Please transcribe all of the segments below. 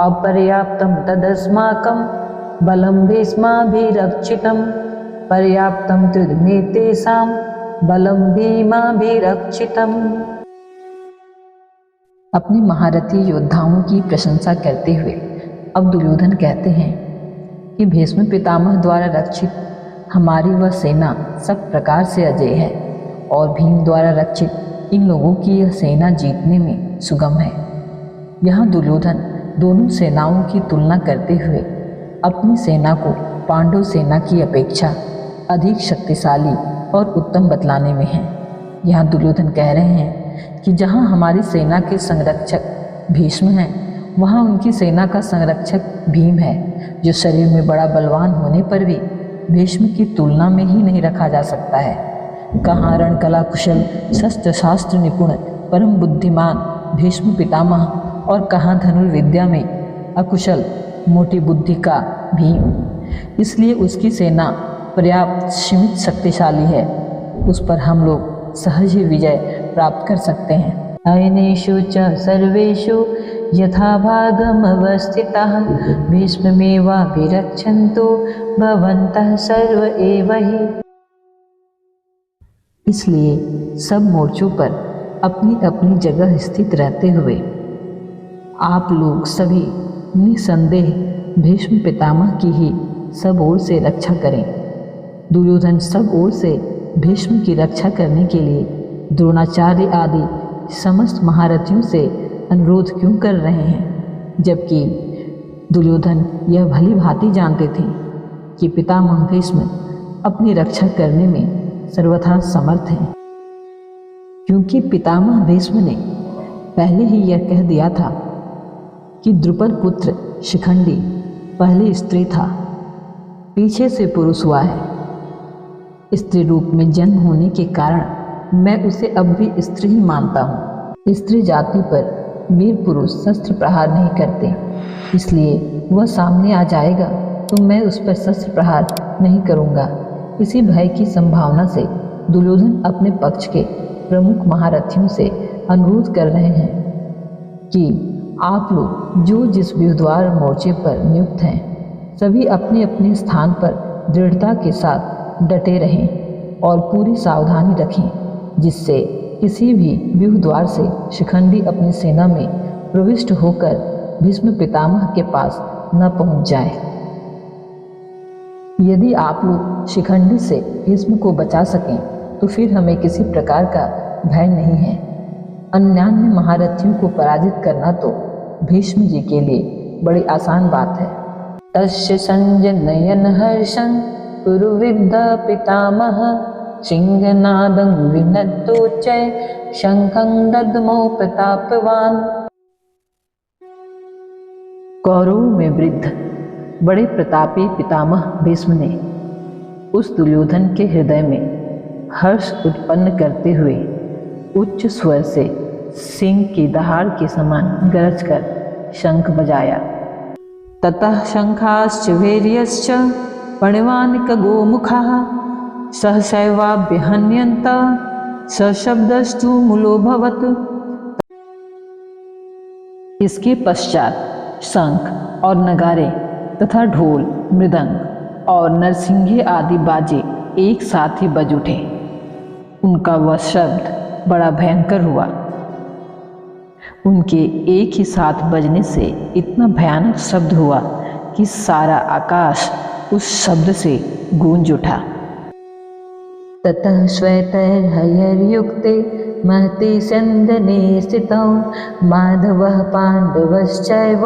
अपर्याप्तं तदस्माकं बलं भीष्माभिरक्षितं पर्याप्तं त्रिदमे तेषां बलं भीमाभिरक्षितम्। अपने महारथी योद्धाओं की प्रशंसा करते हुए अब दुर्योधन कहते हैं कि भीष्म पितामह द्वारा रक्षित हमारी वह सेना सब प्रकार से अजय है और भीम द्वारा रक्षित इन लोगों की यह सेना जीतने में सुगम है। यहाँ दुर्योधन दोनों सेनाओं की तुलना करते हुए अपनी सेना को पांडव सेना की अपेक्षा अधिक शक्तिशाली और उत्तम बतलाने में है। यहाँ दुर्योधन कह रहे हैं कि जहाँ हमारी सेना के संरक्षक भीष्म हैं, वहाँ उनकी सेना का संरक्षक भीम है, जो शरीर में बड़ा बलवान होने पर भी भीष्म की तुलना में ही नहीं रखा जा सकता है। कहाँ रणकला कुशल शस्त्र शास्त्र निपुण परम बुद्धिमान भीष्म पितामह और कहाँ धनुर्विद्या में अकुशल मोटी बुद्धि का भीम। इसलिए उसकी सेना पर्याप्त सीमित शक्तिशाली है, उस पर हम लोग सहज ही विजय प्राप्त कर सकते हैं। अयनेषु च सर्वेषु यथा भागमवस्थिताः भीष्ममेवाभिरक्षन्तु भवन्तः सर्व एव हि। इसलिए सब मोर्चों पर अपनी अपनी जगह स्थित रहते हुए आप लोग सभी निसंदेह भीष्म पितामह की ही सब ओर से रक्षा करें। दुर्योधन सब ओर से भीष्म की रक्षा करने के लिए द्रोणाचार्य आदि समस्त महारथियों से अनुरोध क्यों कर रहे हैं, जबकि दुर्योधन यह भली भांति जानते थे कि पितामह भीष्म अपनी रक्षा करने में सर्वथा समर्थ हैं, क्योंकि पितामह भीष्म ने पहले ही यह कह दिया था कि द्रुपद पुत्र शिखंडी पहले स्त्री था, पीछे से पुरुष हुआ है। स्त्री रूप में जन्म होने के कारण मैं उसे अब भी स्त्री ही मानता हूँ। स्त्री जाति पर वीर पुरुष शस्त्र प्रहार नहीं करते, इसलिए वह सामने आ जाएगा तो मैं उस पर शस्त्र प्रहार नहीं करूँगा। इसी भय की संभावना से दुर्योधन अपने पक्ष के प्रमुख महारथियों से अनुरोध कर रहे हैं कि आप लोग जो जिस व्यूहद्वार मोर्चे पर नियुक्त हैं, सभी अपने अपने स्थान पर दृढ़ता के साथ डटे रहें और पूरी सावधानी रखें, जिससे किसी भी व्यूहद्वार से शिखंडी अपनी सेना में प्रविष्ट होकर भीष्म पितामह के पास न पहुंच जाए। यदि आप लोग शिखंडी से भीष्म को बचा सकें तो फिर हमें किसी प्रकार का भय नहीं है। अन्यान्य महारथियों को पराजित करना तो भीष्म जी के लिए बड़ी आसान बात है। तस्य संजनयन हर्षं पुरुविद्ध पितामह सिंहनादं विनद्दोच्चै शंखं दद्मो प्रतापवान। कौरवों में वृद्ध बड़े प्रतापी पितामह भीष्म ने उस दुर्योधन के हृदय में हर्ष उत्पन्न करते हुए उच्च स्वर से सिंह की दहाड़ के समान गरज कर शंख बजाया। ततः शंखाश्च वीर्यश्च पणिवानिक गोमुखाः सहसैवाभ्यहन्यन्त सशब्दस्तु मूलोऽभवत्। इसके पश्चात शंख और नगारे तथा ढोल मृदंग और नरसिंगे आदि बाजे एक साथ ही बज उठे। उनका वह शब्द बड़ा भयंकर हुआ। उनके एक ही साथ बजने से इतना भयानक शब्द हुआ कि सारा आकाश उस शब्द से गूंज उठा। ततः श्वेतैर्हयैर्युक्ते महति स्यन्दने स्थितौ माधवः पाण्डवश्चैव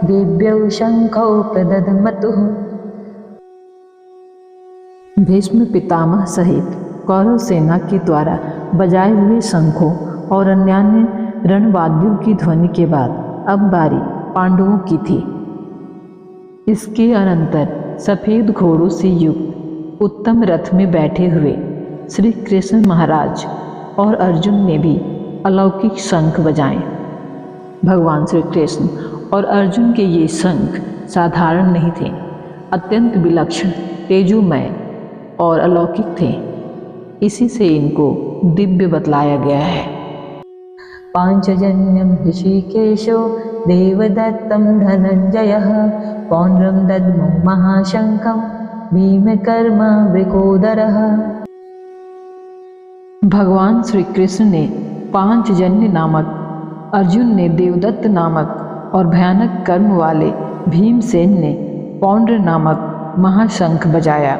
दिव्यौ शंखौ प्रदधमतुः। भीष्म पितामह सहित कौरव सेना के द्वारा बजाए हुए शंखों और अन्यान्य रणवाद्यों की ध्वनि के बाद अब बारी पांडवों की थी। इसके अनंतर सफेद घोड़ों से युक्त उत्तम रथ में बैठे हुए श्री कृष्ण महाराज और अर्जुन ने भी अलौकिक शंख बजाए। भगवान श्री कृष्ण और अर्जुन के ये शंख साधारण नहीं थे, अत्यंत विलक्षण, तेजोमय और अलौकिक थे। इसी से इनको दिव्य बतलाया गया है। पांचजन्यम ऋषिकेशो देवदत्तं धनञ्जयः पौण्ड्रं दद्मो महाशङ्खं भीमकर्म वृकोदरः। भगवान श्री कृष्ण ने पांचजन्य नामक, अर्जुन ने देवदत्त नामक और भयानक कर्म वाले भीमसेन ने पौंड्र नामक महाशंख बजाया।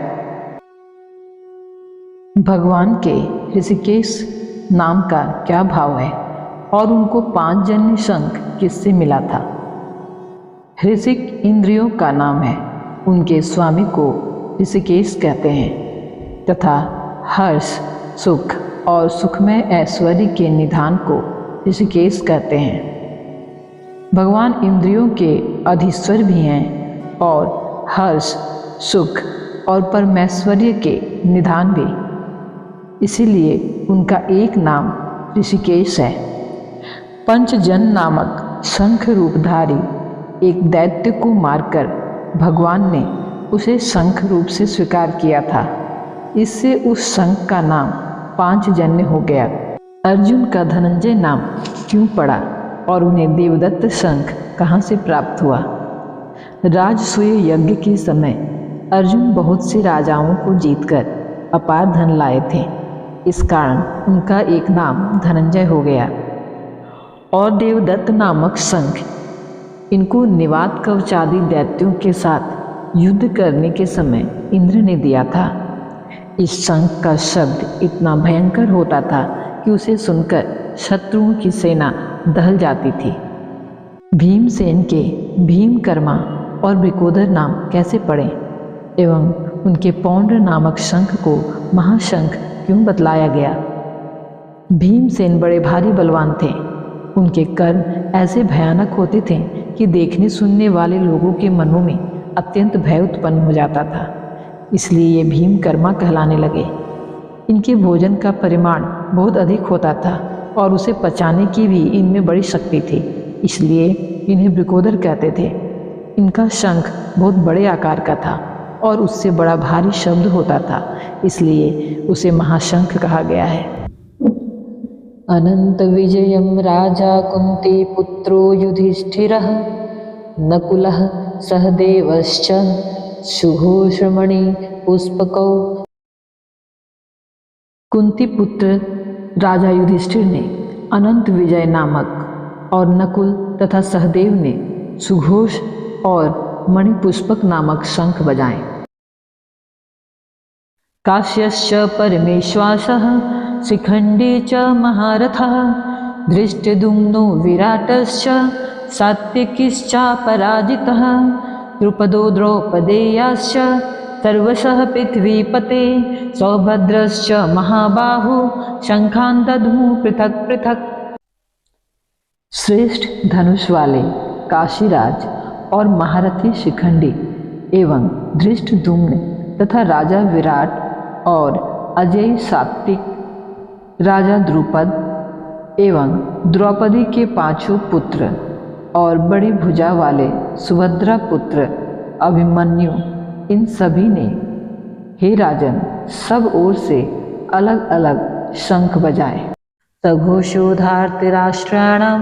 भगवान के ऋषिकेश नाम का क्या भाव है और उनको पांचजन्य शंख किससे मिला था? ऋषिक इंद्रियों का नाम है, उनके स्वामी को ऋषिकेश कहते हैं तथा हर्ष, सुख और सुखमय ऐश्वर्य के निधान को ऋषिकेश कहते हैं। भगवान इंद्रियों के अधीश्वर भी हैं और हर्ष, सुख और परमैश्वर्य के निधान भी, इसीलिए उनका एक नाम ऋषिकेश है। पंचजन नामक शंख रूपधारी एक दैत्य को मारकर भगवान ने उसे शंख रूप से स्वीकार किया था। इससे उस शंख का नाम पांचजन्य हो गया। अर्जुन का धनंजय नाम क्यों पड़ा और उन्हें देवदत्त शंख कहाँ से प्राप्त हुआ? राजसूय यज्ञ के समय अर्जुन बहुत से राजाओं को जीतकर अपार धन लाए थे। इस कारण उनका एक नाम धनंजय हो गया। और देवदत्त नामक शंख, इनको निवात कवचादि दैत्यों के साथ युद्ध करने के समय इंद्र ने दिया था। इस शंख का शब्द इतना भयंकर होता था कि उसे सुनकर शत्रुओं की सेना दहल जाती थी। भीमसेन के भीमकर्मा और वृकोदर नाम कैसे पड़े एवं उनके पौंड्र नामक शंख को महाशंख क्यों बतलाया गया? भीमसेन बड़े भारी बलवान थे। उनके कर्म ऐसे भयानक होते थे कि देखने सुनने वाले लोगों के मनों में अत्यंत भय उत्पन्न हो जाता था। इसलिए ये भीमकर्मा कहलाने लगे। इनके भोजन का परिमाण बहुत अधिक होता था और उसे पचाने की भी इनमें बड़ी शक्ति थी, इसलिए इन्हें वृकोदर कहते थे। इनका शंख बहुत बड़े आकार का था और उससे बड़ा भारी शब्द होता था, इसलिए उसे महाशंख कहा गया है। अनंत विजयम राजा कुंती पुत्रो युधिष्ठिरः नकुलः सहदेवश्च सुघोषमणि पुष्पकौ। कुंती पुत्र राजा युधिष्ठिर ने अनंत विजय नामक और नकुल तथा सहदेव ने सुघोष और मणिपुष्पक नामक शंख बजाए। काश्यश्च परमेश्वासः शिखंडी च महारथः धृष्टद्युम्नो विराटश्च सात्विकिश्चापराजितः द्रुपदो द्रौपदेयाश्च सर्वशः पृथ्वीपते सौभद्रश्च महाबाहु शंखान् दद्मु पृथक पृथक। श्रेष्ठ धनुष वाले काशीराज और महारथी शिखंडी एवं धृष्टद्युम्न तथा राजा विराट और अजय सात्विक राजा द्रुपद एवं द्रौपदी के पांचों पुत्र और बड़ी भुजा वाले सुभद्रा पुत्र अभिमन्यु, इन सभी ने हे राजन सब ओर से अलग अलग शंख बजाए। सघोषोधार्तराष्ट्राणां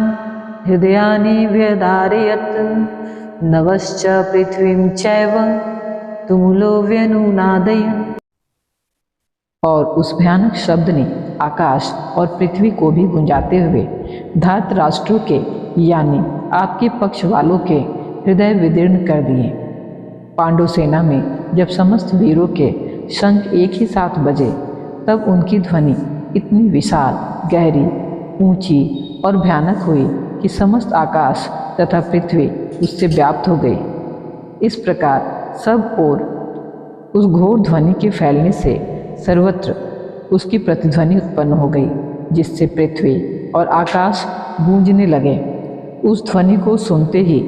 हृदयानि व्यदारयत् नवश्च पृथ्वीं चैव तुमुलो व्यनुनादयन्। और उस भयानक शब्द ने आकाश और पृथ्वी को भी गुंजाते हुए धार्तराष्ट्रों के यानी आपके पक्ष वालों के हृदय विदीर्ण कर दिए। पांडु सेना में जब समस्त वीरों के शंख एक ही साथ बजे तब उनकी ध्वनि इतनी विशाल, गहरी, ऊंची और भयानक हुई कि समस्त आकाश तथा पृथ्वी उससे व्याप्त हो गई। इस प्रकार सब ओर उस घोर ध्वनि के फैलने से सर्वत्र उसकी प्रतिध्वनि उत्पन्न हो गई, जिससे पृथ्वी और आकाश गूंजने लगे। उस ध्वनि को सुनते ही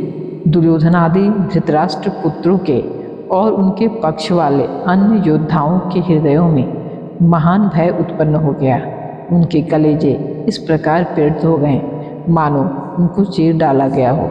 दुर्योधनादि धृतराष्ट्र पुत्रों के और उनके पक्ष वाले अन्य योद्धाओं के हृदयों में महान भय उत्पन्न हो गया। उनके कलेजे इस प्रकार पीड़ित हो गए मानो उनको चीर डाला गया हो।